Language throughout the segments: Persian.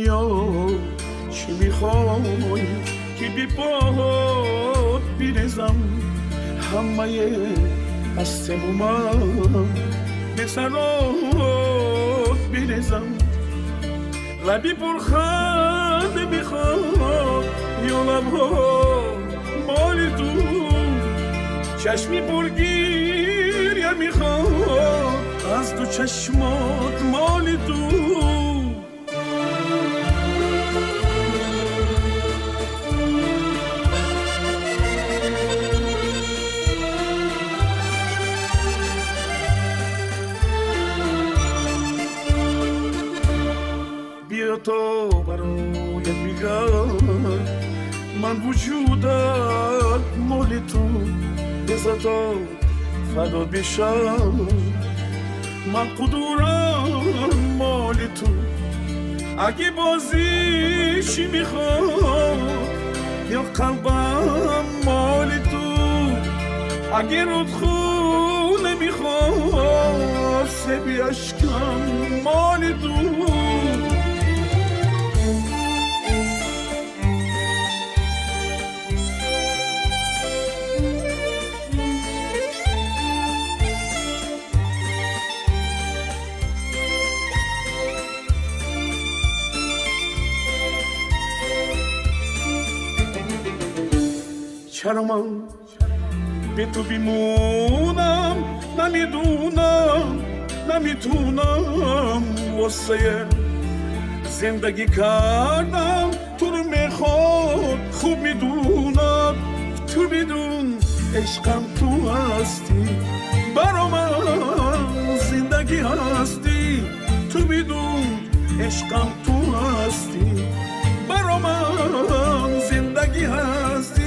دنیا چی میخوای که بی پاهات بیرزم همه آسمونم به سرات بیرزم لبی پرخنده میخواد یا لبها مال تو چشمی پرگیریه میخواد از تو چشمات مال تو بیا تا برایت بگم من وجودت مال تو بذار تا فدا بشم من قدورم مال تو اگه بازیشی میخواد یا قلبم مال تو اگه رودخونه میخواد سبی عشقم مال تو چرا من به تو بیمونم نمیدونم نمیتونم واسه زندگی کردم تو رو میخواد خوب میدونم تو میدون عشقم تو هستی برا من زندگی هستی تو میدون عشقم تو هستی برا من زندگی هستی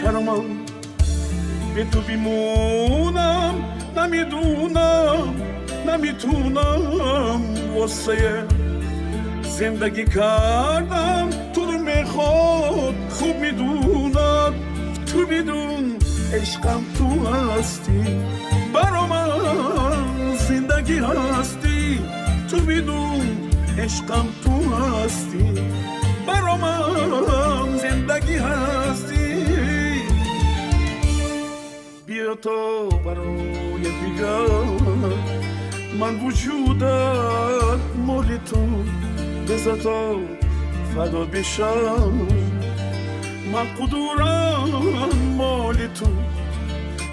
چرا من به تو بیمونم نمیدونم نمیتونم واسه زندگی کردم تو رو میخواد خوب میدونم تو میدون عشقم تو هستی برا من زندگی هستی تو میدون عشقم تو هستی برا من زندگی هستی بیا تا برایت بگم من وجودت مال تو بذار تا فدا بشم من قدورم مال تو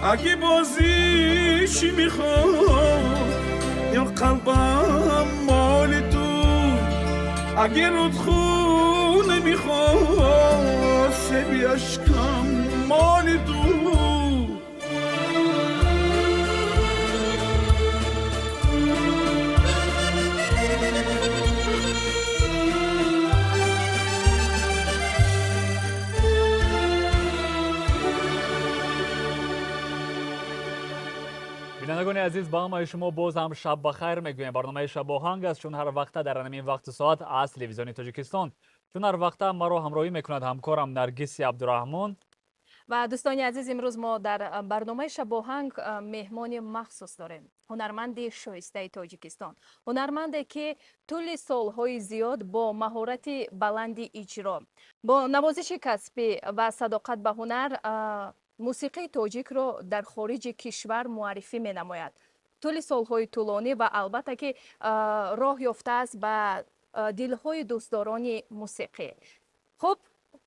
اگه بازیشی میخواد یا قلبم مال تو اگه رودخونه میخواد سبی عشقم مال تو بینندگان عزیز با همه شما باز هم شب بخیر میگویم. برنامه شب آهنگ است چون هر وقت در همین وقت ساعت از تلویزیون تاجیکستان چون هر وقت ما رو همراهی میکند همکارم نرگس عبدالرحمن و دوستان عزیز امروز ما در برنامه شب آهنگ مهمان مخصوص داریم هنرمند شایسته تاجیکستان هنرمندی که طول سالهای زیاد با مهارت بلند اجرا با نوازش کسبی و صداقت به هنر موسیقی تاجیک را در خارج کشور معرفی می نماید. طول سالهای طولانی و البته که راه یافته است به دلهای دوستداران موسیقی. خب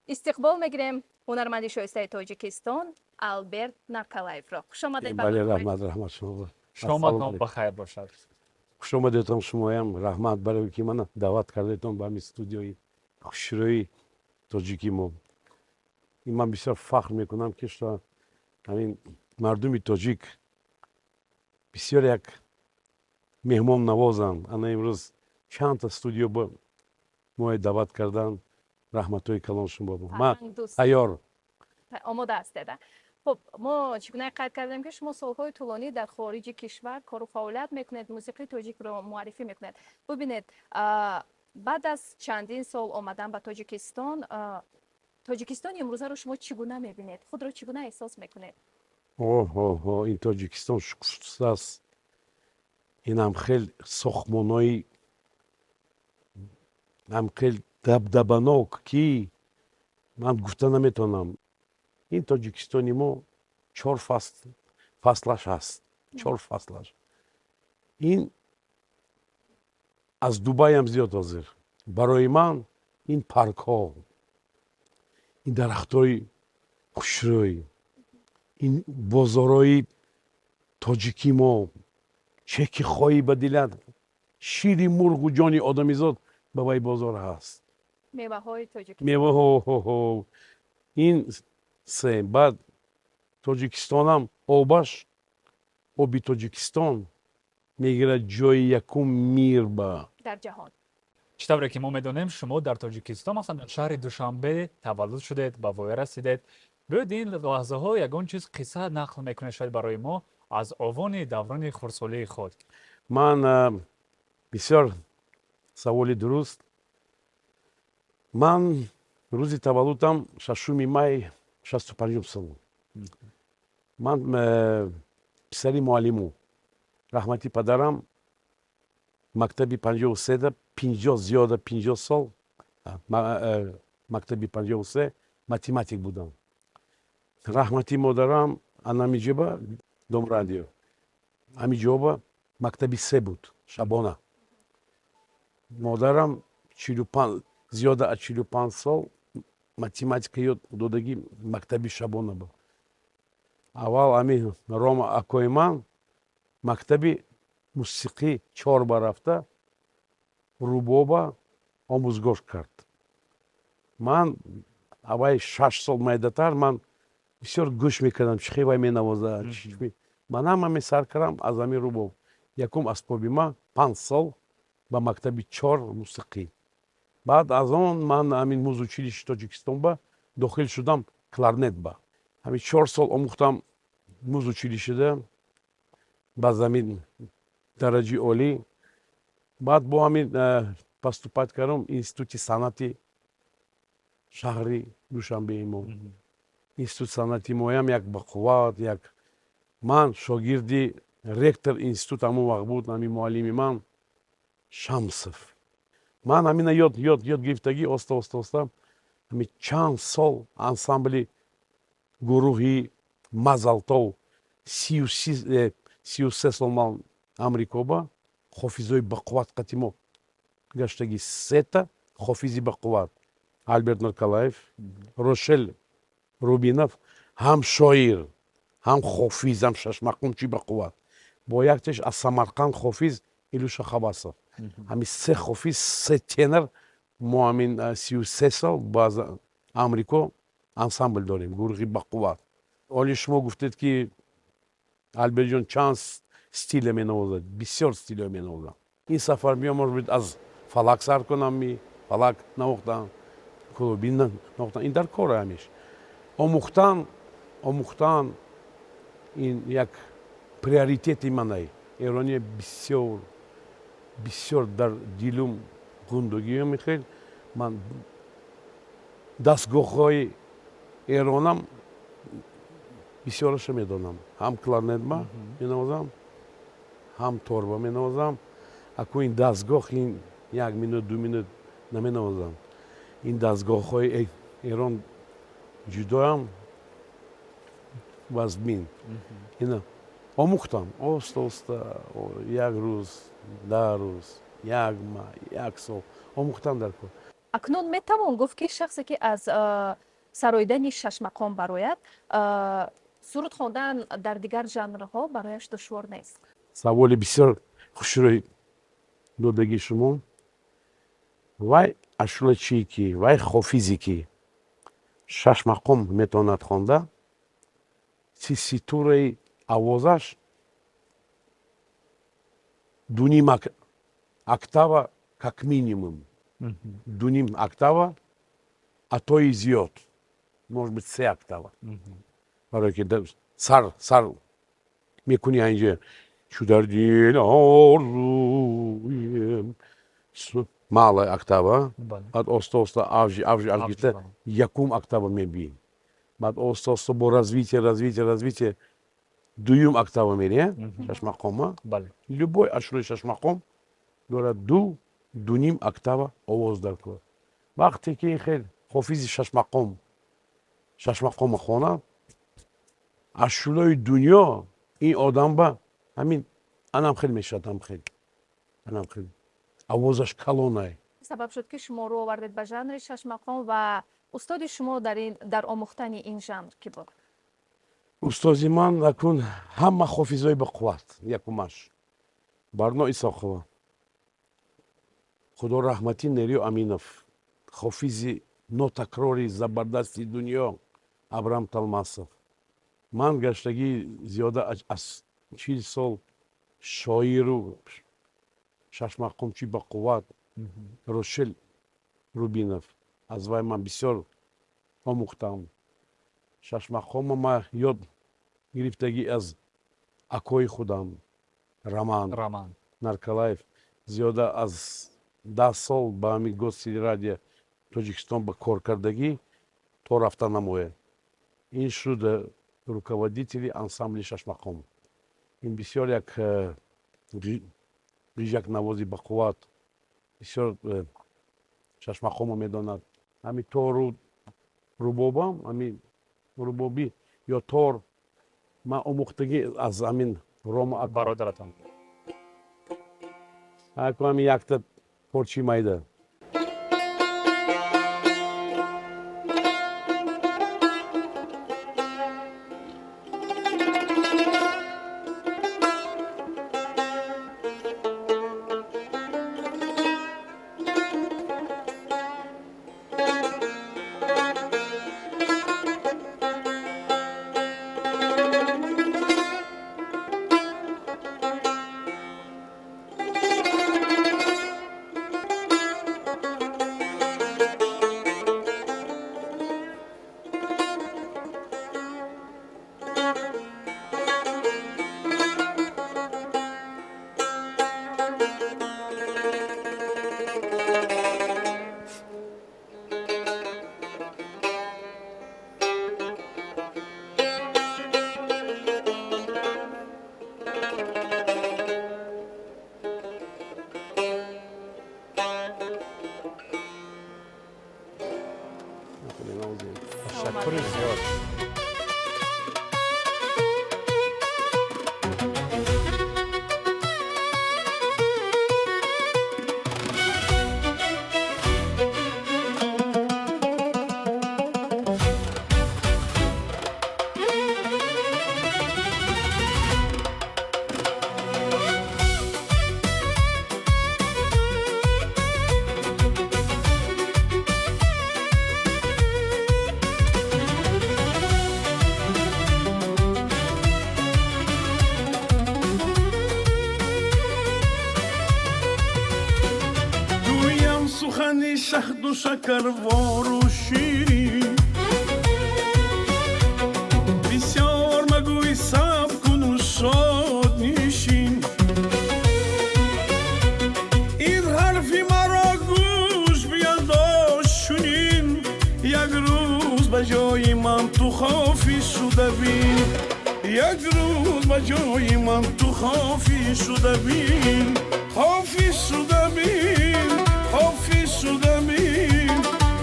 استقبال میگیریم هنرمند شایسته تاجیکستان البرت نرکالایف را. خوش آمدید. بله رحمت شما. شامتان بخیر باشد. خوش آمدید شما هم رحمت برای که من دعوت کردیتون به استودیوی خوشرویی تاجیکی ما. من بسیار فخر میکنم که شما همین مردم تاجیک بسیار یک مهمان نوازند. انا امروز چند تا استودیو با ما دعوت کردن. رحمتوی کلان شما با من عیار آماده هستید. خب ما چگونه قید کردیم که شما سالهای طولانی در خارج کشور کار و فعالیت میکنید موسیقی تاجیک رو معرفی میکنید. ببینید баъд аз чандин сол омадан ба тоҷикистон, тоҷикистони имрӯзаро шумо чӣ гуна мебинед? Худро чӣ гуна эҳсос мекунед? ин Тоҷикистон шукуфтааст. Инам хел сохтмонои хел дабдабанок, ки ман гуфта наметавонам. Ин Тоҷикистони мо 4 фаслаш ҳаст. 4 фаслаш. Ин аз Дубайам зиёд ҳозир. Барои ман ин паркҳо, ин дарахтҳои хушрӯй, ин бозорои тоҷикӣ мо, чеки хоҳӣ ба дилат, шири мурғу ҷони одамизод ба вай бозор ҳаст. меваҳои тоҷикистон. Меваҳо ин се. Баъд Тоҷикистонам обаш, оби Тоҷикистон мегирад ҷои якум мир ба дар ҷаҳон. чӣ тавре ки мо медонем, шумо дар Тоҷикистон, масалан дар шаҳри Душанбе таваллуд шудед, ба воя расидед. биёед ин лаҳзаҳо ягон чиз қисса нақл мекунед шояд барои мо аз овони даврони хурдсолии худ. ман бисёр саволи дуруст. Ман рӯзи таваллудам 6 май 65 сол. Ман писари муаллиму. Раҳмати падарам мактаби 53 50 зиёда 50 сол мактаби 53 математик будам. Раҳмати модарам Анамиҷоба Домрадио. Амиҷоба мактаби 3 буд, шабона. Модарам 45 зиёда аз 45 сол математика ёд додагӣ мактаби шабона буд. Аввал ами Рома акои ман мактаби мусиқӣ 4 бар рафта рубоба омӯзгош кард. Ман аввай 6 сол майдатар ман бисёр гӯш мекардам, чӣ хел вай менавозад. Манам ами сар кардам аз ами рубоб. Якум асбоби ман 5 сол ба мактаби 4 мусиқӣ. Баъд аз он ман амин музучилиши Тоҷикистон ба дохил шудам кларнет ба. Ҳамин 4 сол омӯхтам музучилишида ба замин дараҷаи олӣ. Баъд бо ҳамин поступать кардам институти санъати шаҳри Душанбеи мо. Институти санъати моям як бақувват, як ман шогирди ректор институт ҳамон вақт буд, ҳамин муаллими ман Шамсов. Ман ҳамина ёд гирифтагӣ оста ҳамин чанд сол ансамбли гурӯҳи Мазалтов 33 сол ман Амрико ба хофизои бақувват қати мо гаштагӣ 3 хофизи бақувват. Альберт Нуркалаев, Рошел Рубинов, ҳам шоир, ҳам хофиз, ҳам шашмақумчи бақувват. Бо яктеш аз Самарқанд хофиз Илюша Хабасов. ҳамин 3 хофиз, 3 тенор мо ҳамин 33 сол ба Амрико ансамбл дорем, гурӯҳи бақувват. Оли шумо гуфтед ки Альбертҷон чанд стиле менавозад, бисёр стиле менавозад. Ин сафар биём, может быть, аз фалак сар кунам, фалак навохтам, клубин навохтам. Ин дар кора ҳамеш. Омӯхтан ин як приоритети манай. Эрония бисёр дар дилум гундагӣ мехел. Ман дастгоҳҳои эронам бисёраша медонам. Ҳам кларнетба менавозам, ҳам торба менавозам. Ако ин дастгоҳ ин 1 минут 2 минут наменавозам. Ин дастгоҳҳои Эрон ҷудоам вазмин. Ина омӯхтам оста як рӯз, 10 рӯз, 1 маҳ, 1 сол омӯхтам дар кор. акнун метавон гуфт ки шахсе ки аз сароидани шашмақом барояд, суруд хондан дар дигар жанрҳо барояш душвор нест. Саволи бисёр хушрӯй додагӣ шумо. Вай ашулачие ки, вай хофизе ки шашмақом метавонад хонда, теситураи овозаш 2 октава как минимум. 2 октава, а то и зиёд. Может быть 3 октава. Барое ки сар мекуни инҷа чӯ дар дил орзуем малая октава, бале. баъд оста авж гирифта якум октава мебинем. баъд оста бо развитие дуюм октава мере шашмақома. бале. Любой ашрои шашмақом дорад дуним октава овоз дар кор. вақте ки ин хел хофизи шашмақома хонад, ашулои дунё ин одамба ҳамин анам хел мешавад, анам хел овозаш калонае. сабаб шуд ки шуморо овардед ба жанри шашмақом ва устоди шумо дар омӯхтани ин жанр ки буд? устози ман акун ҳама хофизои бақувват якумаш барно исохова, худо раҳмати Нерию Аминов, хофизи нотакрори забардасти дунё Абрам Талмасов. ман гаштагӣ зиёда аз 40 сол шоиру шашмақомчи бақувват Рошел Рубинов, аз вай ман бисёр омӯхтам. шашмақома ма ёд гирифтагӣ аз акои худам Раман Наркалаев. зиёда аз 10 сол ба ҳамин гости радио Тоҷикистон ба коркардагӣ то рафта намояд. ин шуд руководители ансамбли шашмақом. ин бисёр як ғижакнавози бақувват, бисёр шашмақомо медонад. ҳамин тору рубобам, ҳамин рубобӣ ё тор ман омӯхтагӣ аз ҳамин Рома бародаратон. ҳамин якта порчи майда. تشکر زیاد. سخنی شهد و شکروار و شیرین بسیار مگوی صبر کن و شاد نشین این حرفی مرا گوش بینداز چنین یک روز به جای من تو خافی شده بین یک روز به جای من تو خافی شده بین خافی شده بین خافی شده بین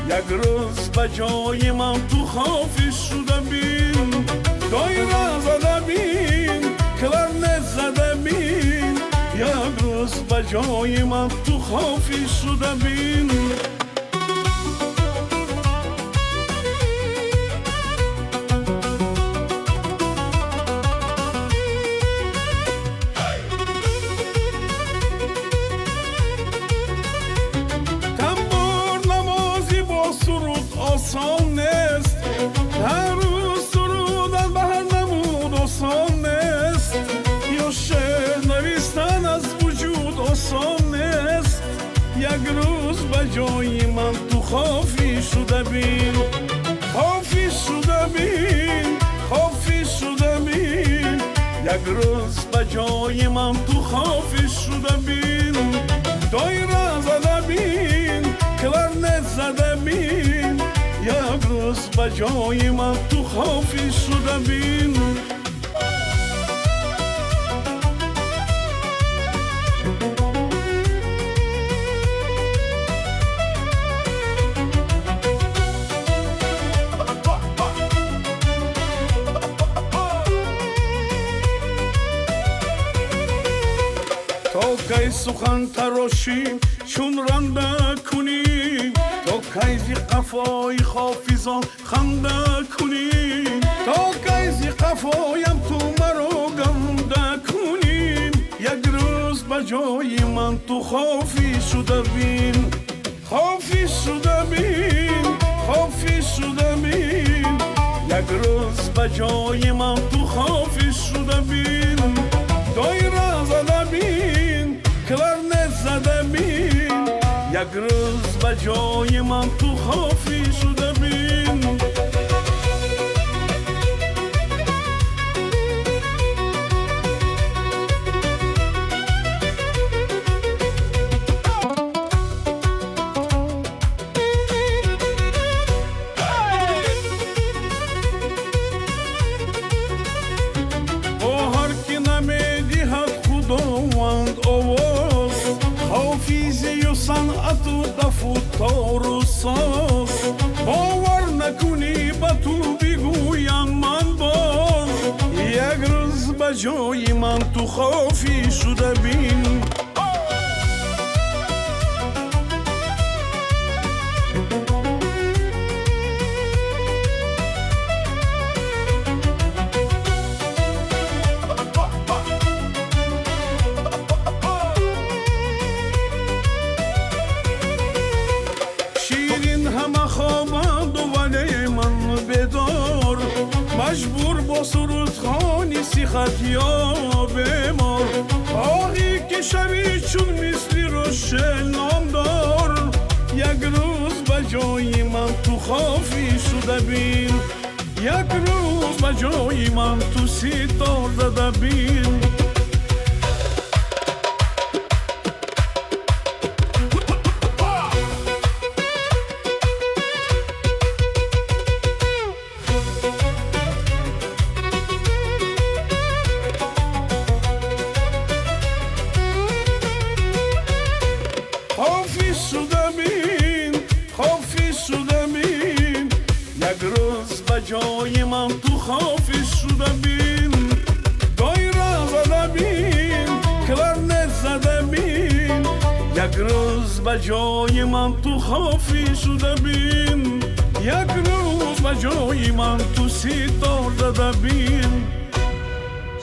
یک روز به جای من تو خافی شده بین دایره زده بین کلرنت زده بین یک روز به جای من تو خافی شده بین آسان نیست هر روز سرودن به هر نمود آسان نیست یا شعر نویسن از وجود آسان نیست یک روز به جای من تو خافی شده بین خافی شده بین خافی شده بین یک روز به جای من تو خافی شده بین دایره زده بین روز با جای من تو خافی شده بین کی سخن تراشیم چون رنده کنیم تا کی زی قفای حافظان خنده کنیم تا کی زی قفایم تو مرا گنده کنیم یک روز به جای من تو خافی شده بین خافی شده بین خافی شده بین یک روز به جای من تو خافی شده بین دایره زده بین کلرنت زده بین یک روز به جای من تو خافی شده بین تار و ساز باور نکنی با تو بگویم من باز یک روز به جای من تو خافی شده بین مجبور با سرودخانی سیخت یا بمار آقی که شبی چون مثلی روشن نامدار یک روز به جای من تو خافی شده بین یک روز به جای من تو سیتار زده بین جای من تو خافی شده بین دایره زده بین کلرنت زده بین یک روز به جای من تو خافی شده بین یک روز به جای من تو سیتار زده بین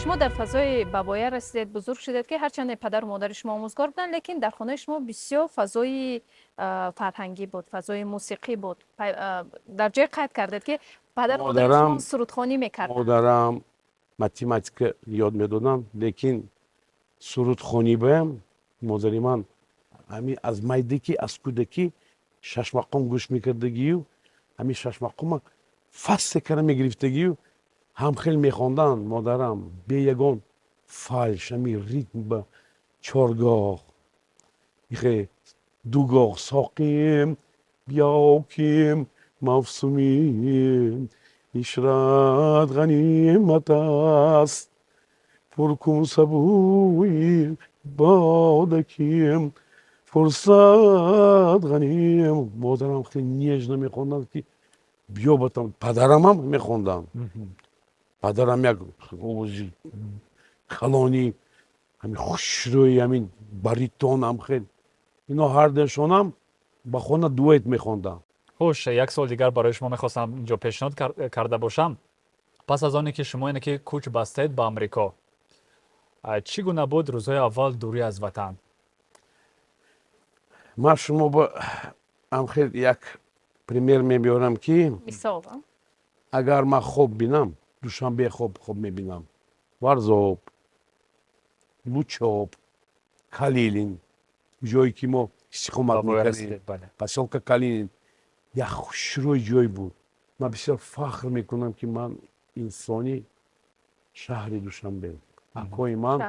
شما در فضای بابایه رسیدید بزرگ شدید که هرچند پدر و مادر شما آموزگار بودن لیکن در خانه شما بسیار فضای فرهنگی بود فضای موسیقی بود در جای قید کردید که پدر و مادر شما سرودخوانی میکرد مادرم ماتماتیک یاد میدادن لیکن سرودخوانی بهم مادری من همین از مایدگی از کودکی شش مقام گوش میکردگی و همین شش مقام فصل کردن میگرفتگی و هم خیلی میخوندن مادرم به یگان فالش همین ریتم به چارگاه میخه دوگاه ساقیم بیاکیم مفسومیم اشرت غنیمت است پرکن سبوی بادکیم فرصت غنیم مادرم خیلی نیجنه میخوندن که بیا باتم پدرم هم میخوندن پدرم یک اوزی کلانی همین خوشروی همین باریتون هم خیلی اینا هر دشون هم با خونه دویت میخوندن خوش یک سال دیگر برای شما میخواستم اینجا پیشنهاد کرده باشم پس از آنی که شما اینه که کوچ بستید به امریکا چگونه بود روزهای اول دوری از وطن من شما با هم خیلی یک پریمیر میبیارم که مثال اگر من خوب بینم دوشنبه خوب میبینم ورزوب لوچوب کلیلین جایی که ما استقامت میکردیم پاسیلکا کلیلین یک خوشروی جای بود من بسیار فخر میکنم که من انسانی شهری دوشنبه اکوی من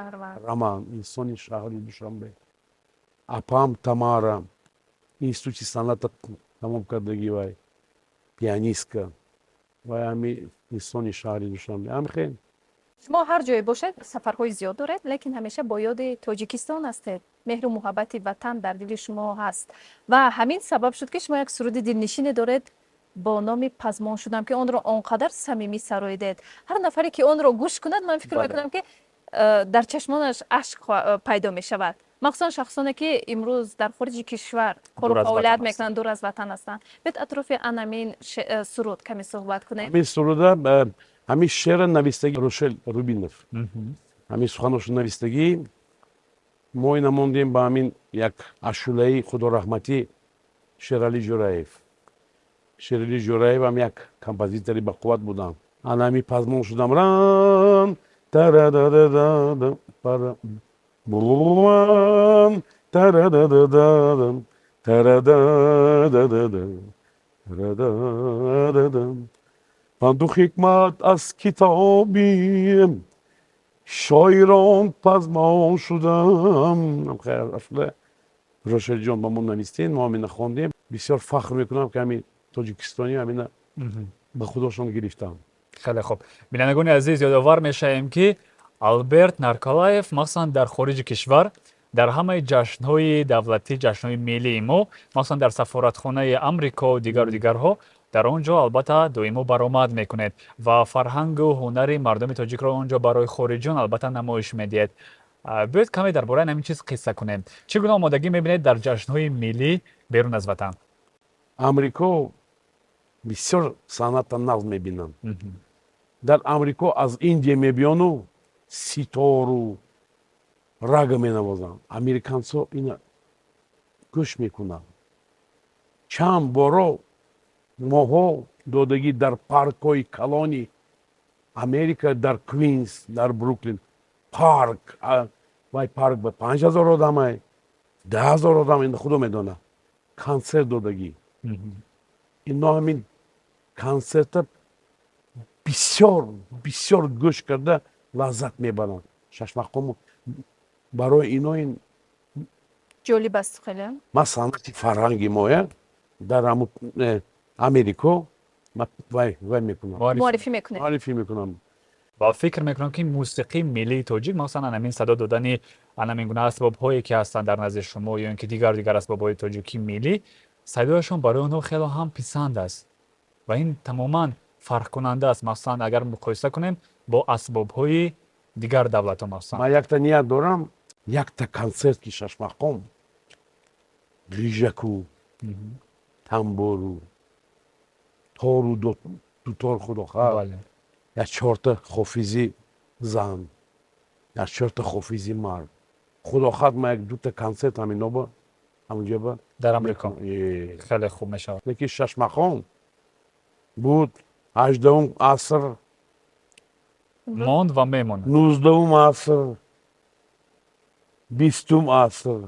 رمان انسانی شهری دوشنبه اپام تمارا اینستیتوت صنعت تمام کردگی وای پیانیستка و همین انسانی شهری دوشنبه هم خیلی شما هر جای باشد سفرهای زیاد دارید لیکن همیشه با یاد تاجیکستان هستید. مهر و محبت وطن در دل شما هست و همین سبب شد که شما یک سرود دلنشین دارید با نام پزمان شدم که آن را آنقدر صمیمی سراییدید. هر نفری که آن را گوش کند من فکر میکنم که در چشمانش اشک پیدا می شود. مخصوصا شخصانی که امروز در خارج کشور کار و فعالیت میکنن، دور از وطن هستن. بیت اطراف همین سرود کمی صحبت کنیم. همین سروده همین شعر نویسندگی روشل روبینوف همین سخنش نویسندگی ما نموندیم با همین یک اشوله‌ای خدا رحمتی شیرالی جورایف. شیرالی جورایف هم یک کمپوزیتوری با قوت بودن. انا همین پزمان شدم ران ترادادادادم para بوم ترادادادادم ترادادادادم ترادادادم پندو حکمت از کتابیم شاعران پزمان شدم. خیر اشوله روشل جان با من نویسید ما همین خواندیم. بسیار فخر میکنم که همین تاجیکستانی همین به خودشون گرفتم. خیلی خوب. بینندگان عزیز یادآور میشیم که آلبرت نارکالایف مخصوصا در خارج کشور در همه جشن‌های دولتی، جشن‌های ملی ما مخصوصا در سفارتخانه آمریکا و دیگرها در آنجا البته دائما برآمد میکنید و فرهنگ و هنر مردم تاجیک را آنجا برای خارجیان البته نمایش میدید. باید کمی درباره همین چیز قصه کنیم. چگونه آمادگی میبینید در جشن‌های ملی بیرون از وطن؟ آمریکا بسیار صنعت نظم میبینم. در آمریکا از ایندیا میبینم سیتار و راگ مینوازن. امریکان‌ها اینا گوش میکنن. چند بارا ماها دادگی در پارک‌های کلانی امریکا در کوینز در بروکلین پارک وای پارک به 5000 آدمه 10000 آدم این خدا میدونه کنسرت دادگی. اینا همین کنسرت بسیار گوش کرده لذت میبرن. ششمقام برای اینا این جالب است خیلی. ما صنعت فرهنگی ما در امریکا وای میکنم معرفی میکنم. و فکر میکنم که موسیقی ملی تاجیک مثلا همین صدا دادن همین گونه اسباب‌هایی که هستن در نزد شما یا اینکه دیگر اسباب‌های تاجیکی ملی صدایشون برای اونها خیلی هم پسند است و این تماما فرق کننده است. مثلا اگر مقایسه کنیم با اسباب‌های دیگر دولت‌ها مثلا من یک تا نیت دارم یک تا کنسرت که ششمقام ریژکو تنبورو تارو دو تار خدا خواهد یا 4 تا خافیزی زن یا 4 تا خافیزی مرد خدا خواهد ما یک 2 تا کنسرت همینا با همونجا با در امریکا خیلی خوب میشه. یکی ششمقام بود 18 عصر ماند و میمونه 19 عصر 20 عصر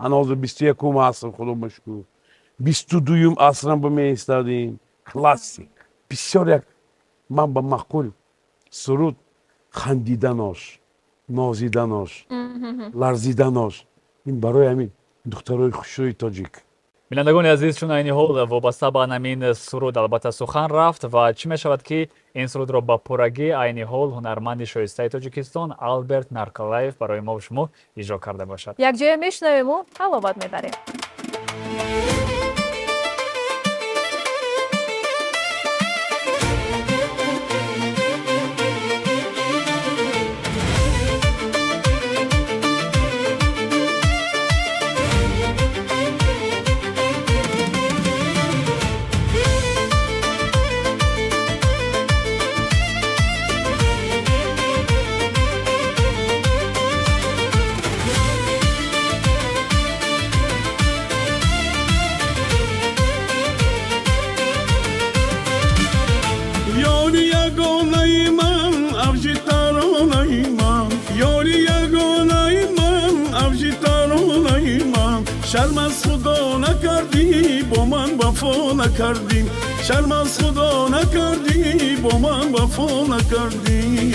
هنوز 21 عصر خدا مشکور 22 عصر هم با می ایستادیم. کلاسیک بسیار یک من با معقول سرود خندیدنش نازیدنش لرزیدنش این برای همین دخترای خوشروی تاجیک. بینندگان عزیز چون این حال وابسته به همین سرود البته سخن رفت و چی می شود که این سرود را با پرگی این حال هنرمند شایسته تاجیکستان آلبرت نارکالایف برای ما و شما اجرا کرده باشد. یک جای میشنویم و حلاوت میبریم. شرم از خدا نکردی با من وفا نکردی شرم از خدا نکردی با من وفا نکردی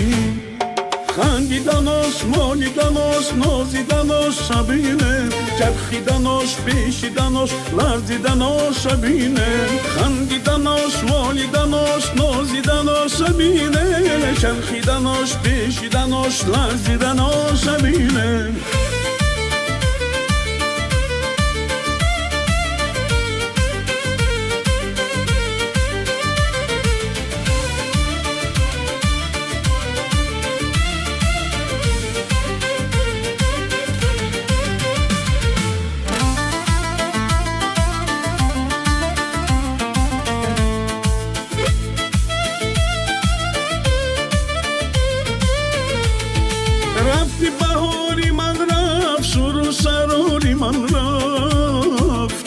خندیدنش مالیدنش نازیدنش شبینه چرخیدنش پیشیدنش لرزیدنش شبینه خندیدنش مالیدنش نازیدنش شبینه چرخیدنش پیشیدنش لرزیدنش شبینه رفتی بهاری من رفت شروع سراری من رفت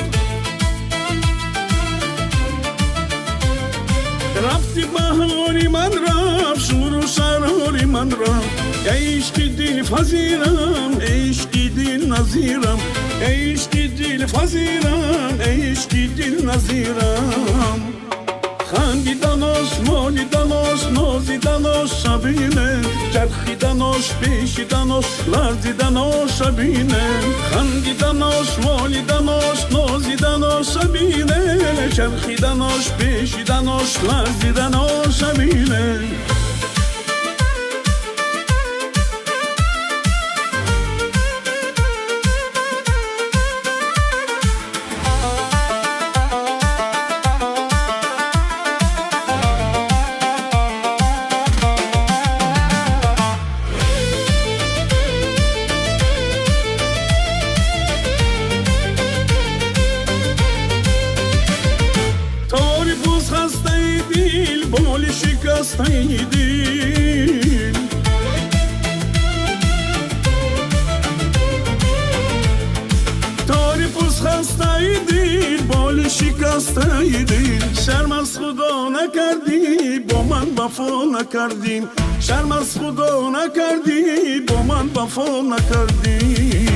رفتی بهاری من رفت شروع سراری من رفت ای عشقی دل فزیرم ای عشقی دل نظیرم ای عشقی دل فزیرم ای عشقی دل نظیرم خندیدنش مالیدنش نازیدنش شبینه چرخیدنش پیشیدنش لرزیدنش شبینه خندیدنش مالیدنش نازیدنش شبینه چرخیدنش پیشیدنش لرزیدنش شبینه بال شکسته دل تاری پوز خسته دل بال شکسته دل شرم از خدا نکردی با من وفا نکردی شرم از خدا نکردی با من وفا نکردی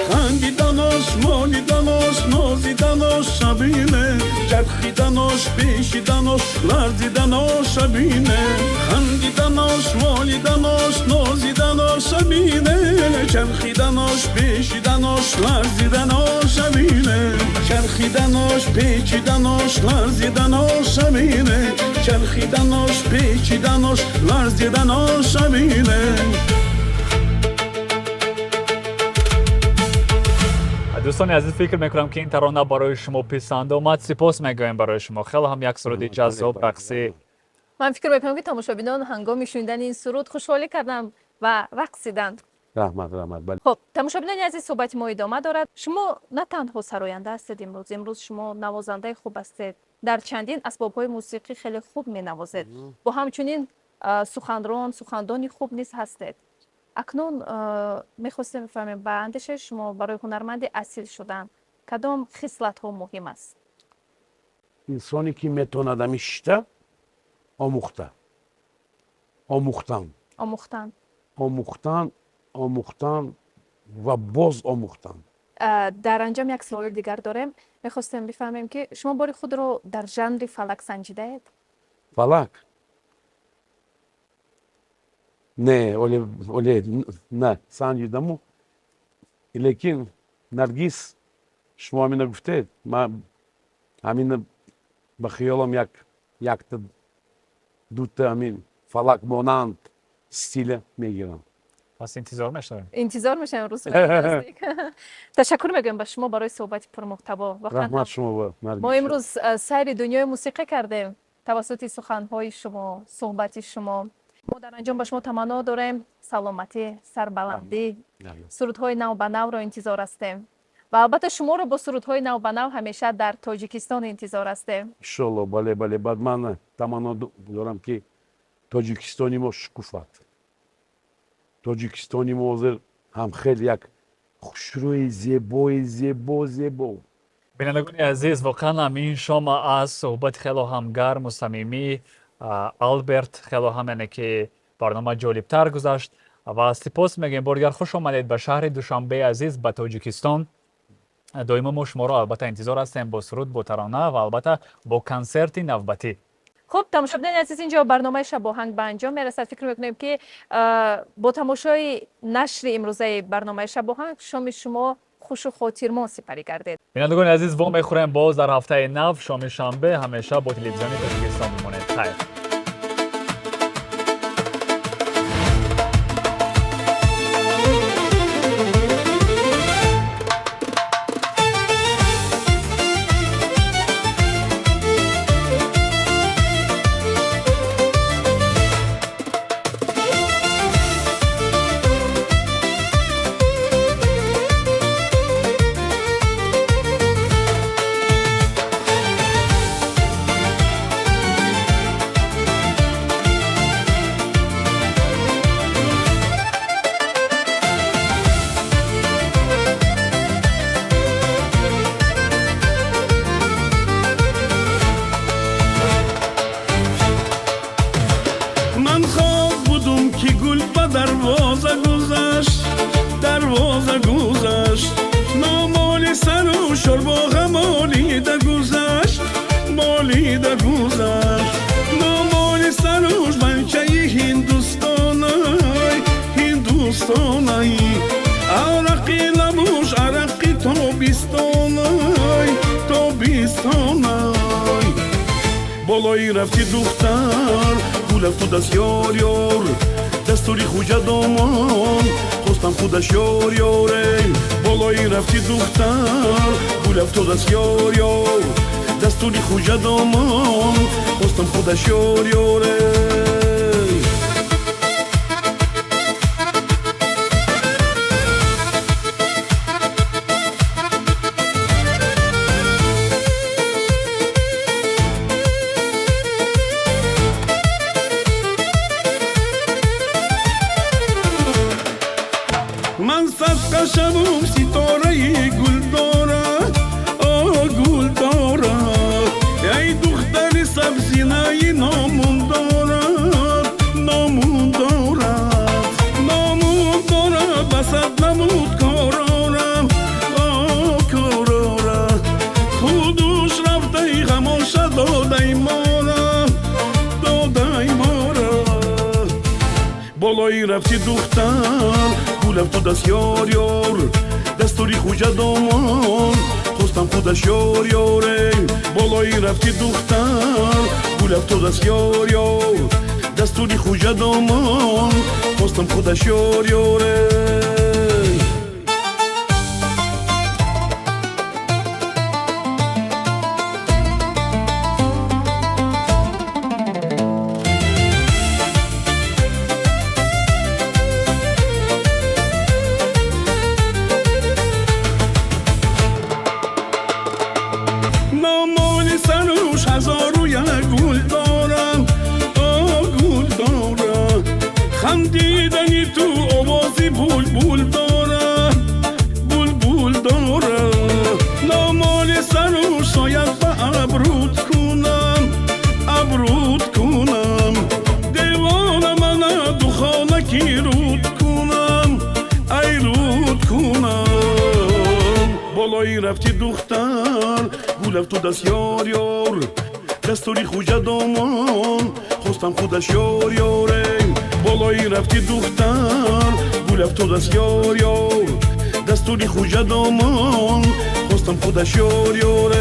خندیدنش مالیدنش نازیدنش شبینه چرخیدنش پیشیدنش لرزیدنش شبینه خندیدنش مالیدنش نازیدنش شبینه چرخیدنش پیچیدنش لرزیدنش شبینه چرخیدنش پیچیدنش لرزیدنش شبینه چرخیدنش پیچیدنش لرزیدنش شبینه. دوستان عزیز فکر میکنم که این ترانه برای شما پسند آمد. سپاس میگویم برای شما. خیلی هم یک سرود جذاب رقصی. من فکر میکنم که تماشابینان هنگام شنیدن این سرود خوشحالی کردند و رقصیدند. رحمت بله. خب تماشابینان عزیز صحبت ما ادامه دارد. شما نه تنها سراینده هستید امروز شما نوازنده خوب هستید. در چندین اسباب‌های موسیقی خیلی خوب می‌نوازید. با همچنین سخنرانی خوب نیز هستید. اکنون میخواستم بفهمیم با اندیشه شما برای هنرمند اصیل شدن کدام خصلت‌ها مهم است؟ انسانی که میتونه دمیشته آموختن و باز آموختن. در انجام یک سوال دیگر داریم. میخواستم بفهمیم که شما باری خود رو در ژانر فلک سنجیده اید؟ فلک؟ نه اولی نه سنجیدم. لیکن نرگس شما همین گفتید. من همین به خیالم یک دوتا همین فلک مانند استیل میگیرم. پس انتظار میشم امروز. تشکر میگم به شما برای صحبت پرمحتوا. رحمت شما. ما امروز سیر دنیای موسیقی کردیم توسط سخنهای شما، صحبت شما. ما در انجام به شما تمنا داریم سلامتی، سربلندی، سرودهای نو به نو را انتظار هستیم و البته شما رو با سرودهای نو به نو همیشه در تاجیکستان انتظار هستیم. انشالله. بله بعد من تمنا دارم که تاجیکستانی ما شکوفت. تاجیکستانی ما حاضر هم خیلی یک خوشروی زیبا. بینندگان عزیز، واقعا همین شما از صحبت خیلی هم گرم و صمیمی آلبرت خیلی هم یعنی که برنامه جالبتر گذشت و سپاس میگیم. بارگر خوش آمدید به شهر دوشنبه عزیز به تاجیکستان. دائما ما شما را البته انتظار هستیم با سرود، با ترانه و البته با کنسرت نوبتی. خب تماشاگران عزیز، اینجا برنامه شب آهنگ به انجام میرسد. فکر میکنیم که با تماشای نشر امروزه برنامه شب آهنگ شام شما خوش و خاطرمان سپری گردید. بینندگان عزیز، وا میخوریم باز در هفته نو شام شنبه همیشه با تلویزیون تاجیکستان میمونید. خیر. دروازه گذشت نامال سر و شرباغ مالیده گذشت مالیده گذشت نامال سروش بنچه هندوستانای عرقی لبوش عرقی تابستانای بالایی رفتی دختر گولف تو دست یار دستوری خوجه دامان خواستم خودش یاره بالایی رفتی دختر گولف تو دست یار دستوری خوجه دامان خواستم خودش یاره من صدقه شبم ستاره گل دارد گل دارد ای دختر سبزینه نامون دارد نامون دارد بسد نمود کارارم خودش رفته غماش داده مارم بالایی رفتی دختر گولم تو دست یار دستوری خوجه دامان خواستم خودش یاره بالایی رفتی دختر گولم تو دست یار دستوری خوجه دامان خواستم خودش یاره خندیدنی تو آوازی بول داره نامال سروش شاید به ابرود کنم دیوانه من دخانه کی رود کنم بالایی رفتی دختر گولف تو دست یار دستوری خوجه دامان خواستم خودش یاره بالایی رفتی دختر گولف تو دست یار دستوری خوجه دامان خواستم خودش یاره